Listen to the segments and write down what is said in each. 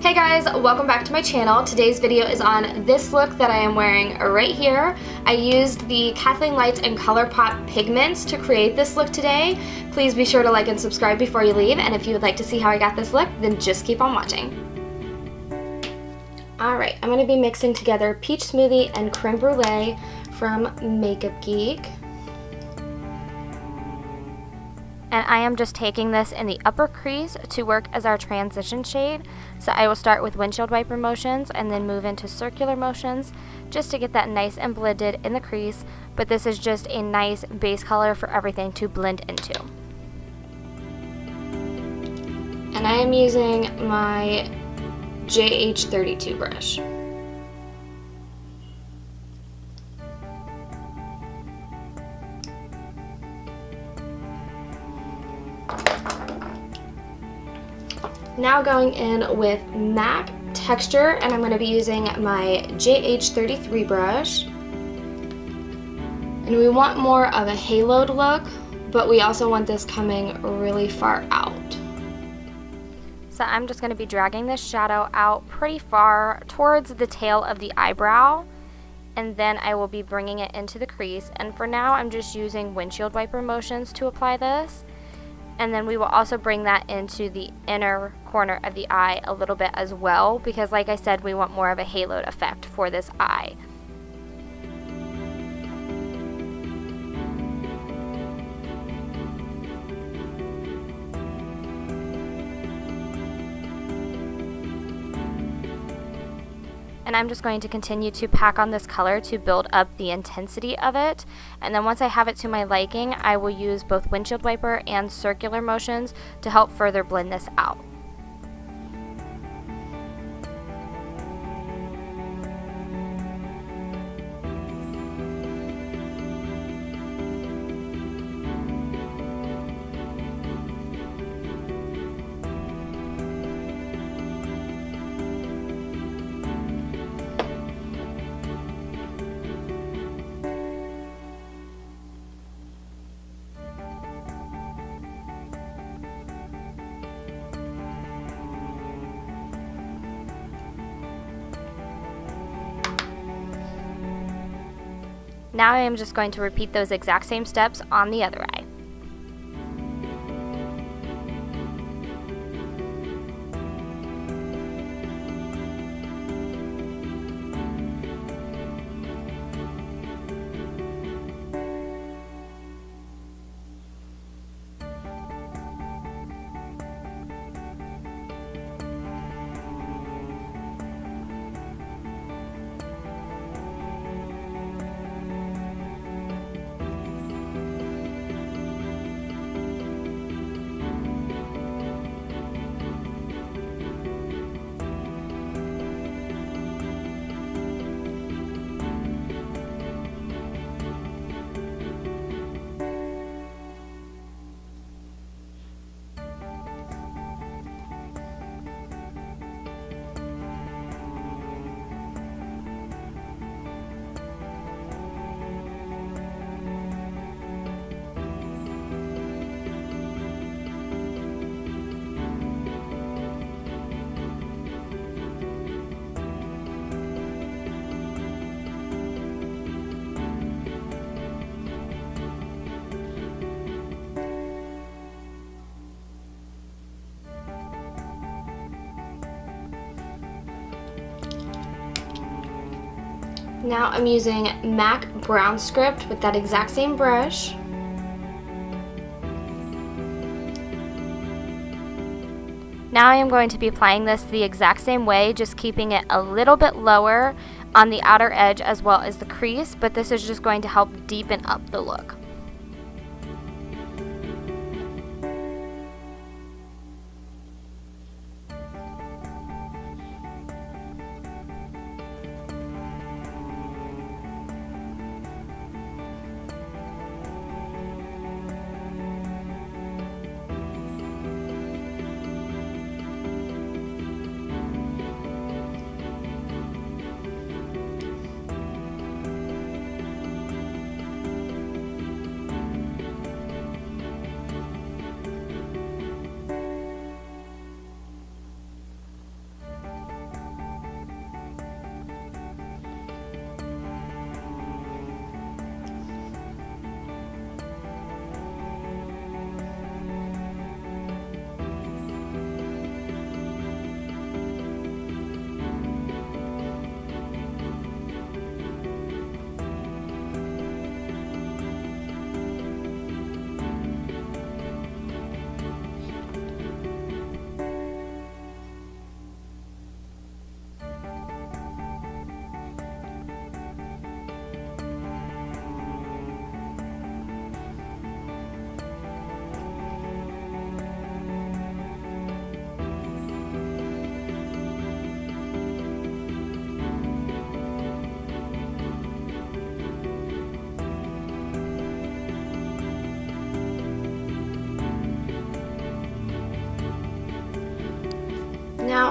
Hey guys, welcome back to my channel. Today's video is on this look that I am wearing right here. I used the Kathleenlights and Colourpop pigments to create this look today. Please be sure to like and subscribe before you leave, and if you would like to see how I got this look, then just keep on watching. Alright, I'm going to be mixing together peach smoothie and creme brulee from Geek. And I am just taking this in the upper crease to work as our transition shade. So I will start with windshield wiper motions and then move into circular motions just to get that nice and blended in the crease. But this is just a nice base color for everything to blend into. And I am using my JH32 brush. Now going in with MAC texture, and I'm going to be using my JH33 brush. And we want more of a haloed look, but we also want this coming really far out. So I'm just going to be dragging this shadow out pretty far towards the tail of the eyebrow, and then I will be bringing it into the crease. And for now I'm just using windshield wiper motions to apply this. And then we will also bring that into the inner corner of the eye a little bit as well, because like I said, we want more of a haloed effect for this eye. And I'm just going to continue to pack on this color to build up the intensity of it. And then once I have it to my liking, I will use both windshield wiper and circular motions to help further blend this out. Now I am just going to repeat those exact same steps on the other eye. Now I'm using MAC Brown Script with that exact same brush. Now I am going to be applying this the exact same way, just keeping it a little bit lower on the outer edge as well as the crease, but this is just going to help deepen up the look.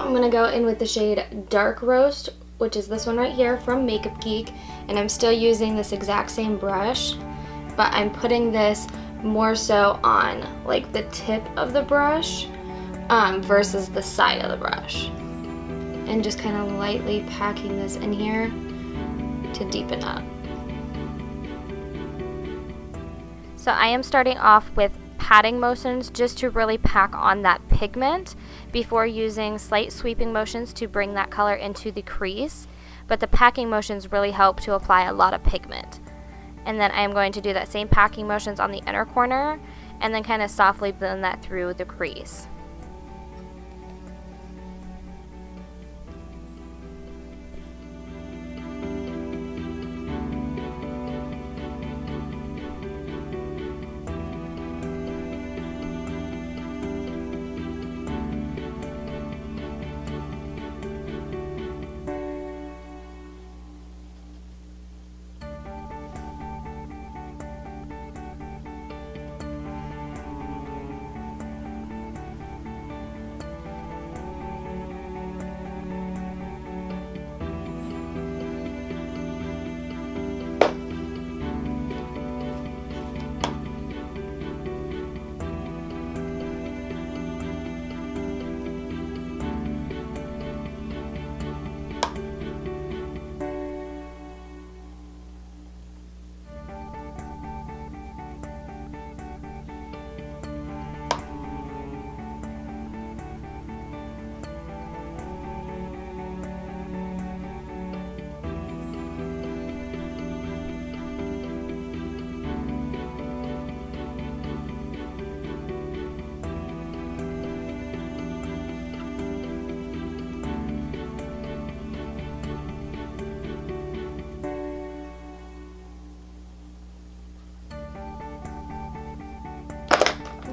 I'm going to go in with the shade Dark Roast, which is this one right here from Makeup Geek, and I'm still using this exact same brush, but I'm putting this more so on like the tip of the brush versus the side of the brush, and just kind of lightly packing this in here to deepen up. So I am starting off with patting motions just to really pack on that pigment before using slight sweeping motions to bring that color into the crease, but the packing motions really help to apply a lot of pigment. And then I am going to do that same packing motions on the inner corner and then kind of softly blend that through the crease.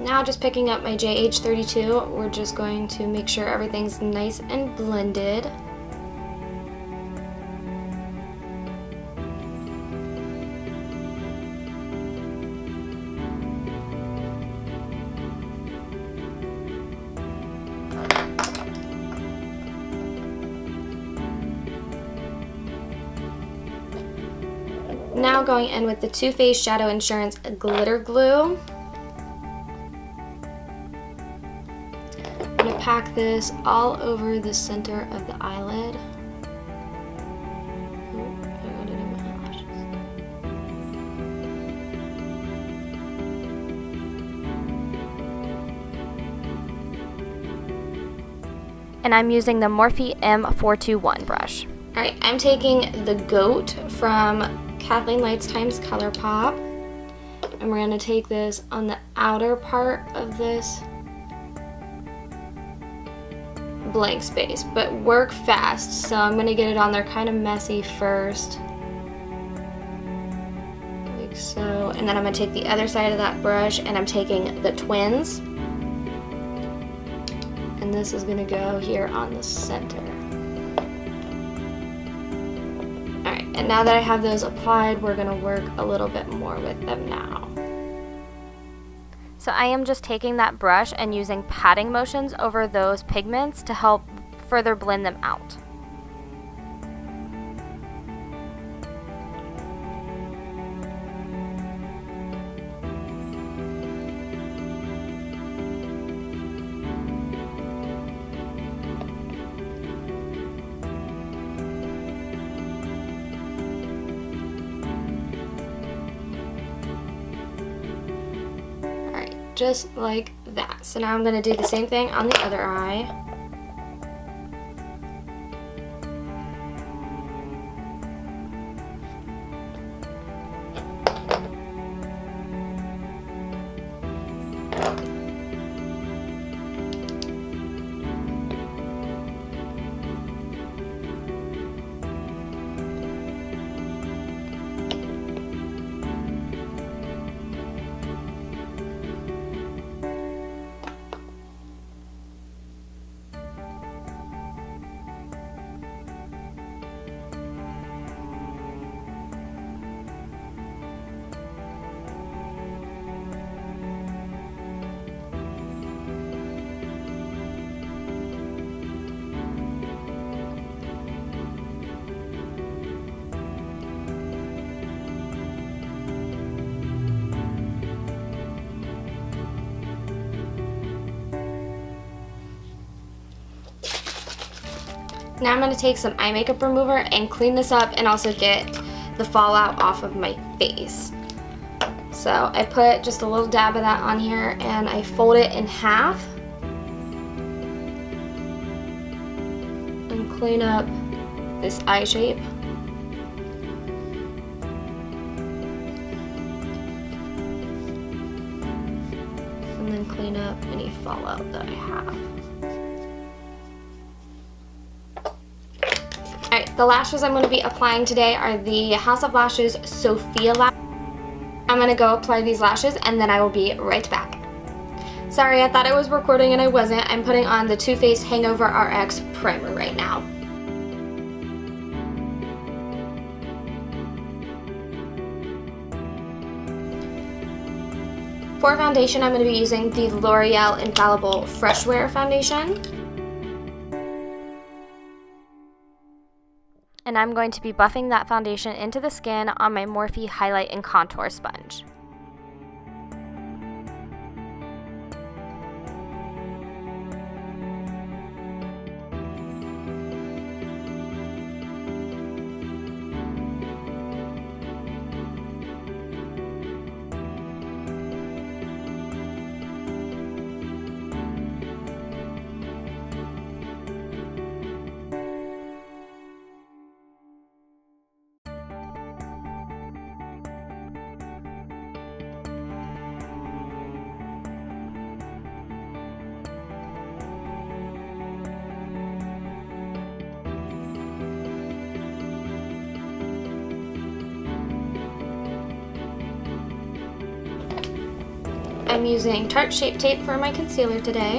Now just picking up my JH32, we're just going to make sure everything's nice and blended. Now going in with the Too Faced Shadow Insurance Glitter Glue. I'm going to pack this all over the center of the eyelid. Oh, I got it in my eyelashes. And I'm using the Morphe M421 brush. Alright, I'm taking the Goat from Kathleenlights x Colourpop, and we're going to take this on the outer part of this blank space, but work fast, so I'm going to get it on there kind of messy first, like so, and then I'm going to take the other side of that brush and I'm taking the Twins, and this is going to go here on the center. Alright, and now that I have those applied, we're going to work a little bit more with them now. So I am just taking that brush and using patting motions over those pigments to help further blend them out. Just like that. So now I'm going to do the same thing on the other eye. Now I'm going to take some eye makeup remover and clean this up and also get the fallout off of my face. So I put just a little dab of that on here and I fold it in half and clean up this eye shape. And then clean up any fallout that I have. Alright, the lashes I'm going to be applying today are the House of Lashes Sophia lash. I'm going to go apply these lashes and then I will be right back. Sorry, I thought I was recording and I wasn't. I'm putting on the Too Faced Hangover RX primer right now. For foundation, I'm going to be using the L'Oreal Infallible Fresh Wear Foundation. And I'm going to be buffing that foundation into the skin on my Morphe Highlight and Contour Sponge. I'm using Tarte Shape Tape for my concealer today.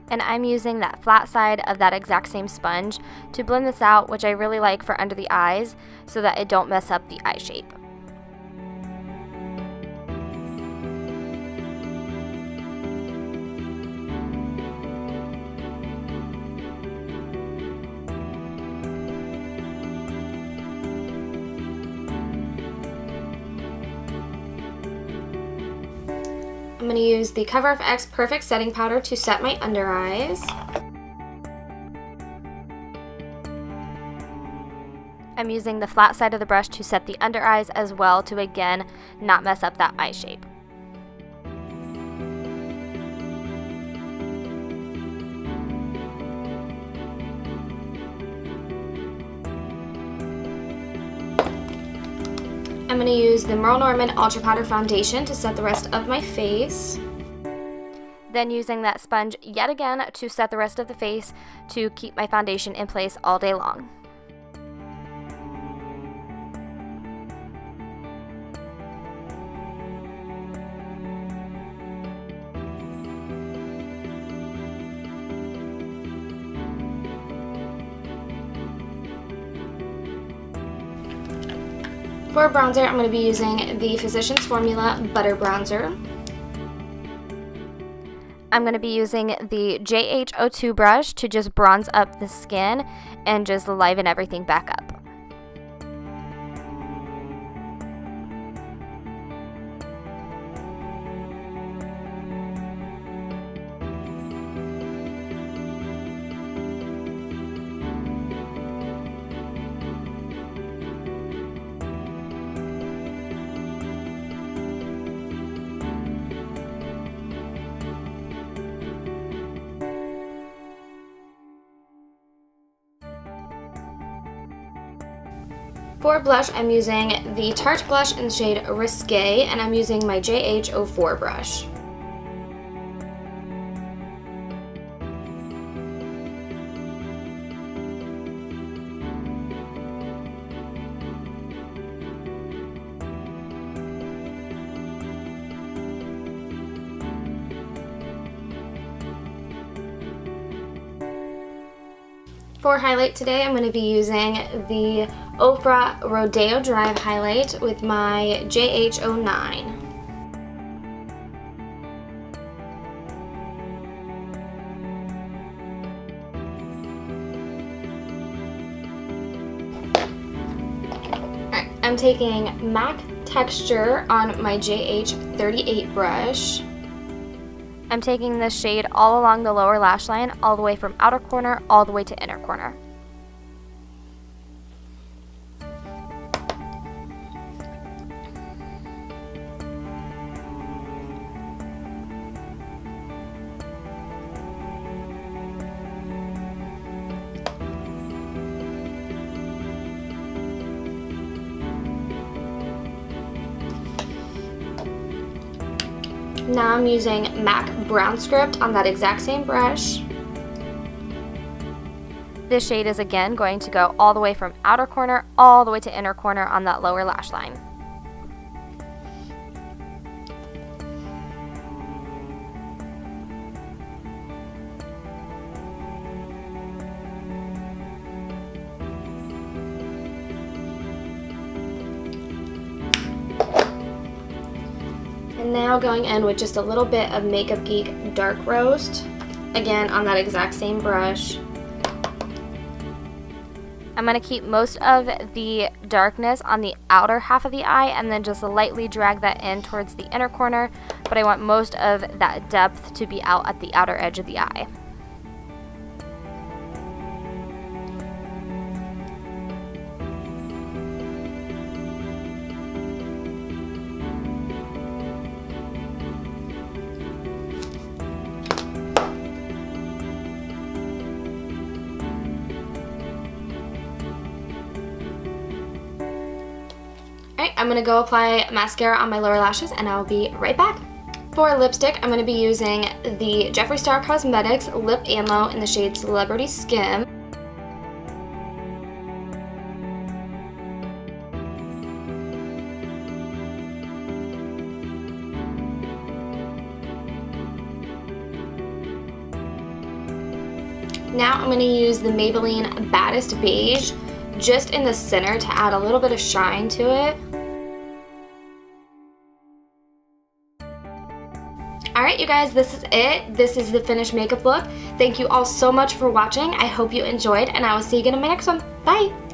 And I'm using that flat side of that exact same sponge to blend this out, which I really like for under the eyes so that it don't mess up the eye shape. I'm going to use the Cover FX Perfect Setting Powder to set my under eyes. I'm using the flat side of the brush to set the under eyes as well to again not mess up that eye shape. I'm going to use the Merle Norman Ultra Powder Foundation to set the rest of my face. Then using that sponge yet again to set the rest of the face to keep my foundation in place all day long. For bronzer, I'm going to be using the Physicians Formula Butter Bronzer. I'm going to be using the JH02 brush to just bronze up the skin and just liven everything back up. For blush, I'm using the Tarte blush in the shade Risque, and I'm using my JH04 brush. For highlight today, I'm going to be using the Ofra Rodeo Drive Highlight with my JH09. I'm taking MAC Texture on my JH38 brush. I'm taking this shade all along the lower lash line, all the way from outer corner, all the way to inner corner. Now I'm using MAC Brown Script on that exact same brush. This shade is again going to go all the way from outer corner, all the way to inner corner on that lower lash line. And now going in with just a little bit of Makeup Geek Dark Roast, again on that exact same brush. I'm going to keep most of the darkness on the outer half of the eye and then just lightly drag that in towards the inner corner, but I want most of that depth to be out at the outer edge of the eye. Alright, I'm going to go apply mascara on my lower lashes and I'll be right back. For lipstick, I'm going to be using the Jeffree Star Cosmetics Lip Ammo in the shade Celebrity Skim. Now I'm going to use the Maybelline Baddest Beige just in the center to add a little bit of shine to it. Alright you guys, this is it. This is the finished makeup look. Thank you all so much for watching. I hope you enjoyed and I will see you again in my next one. Bye!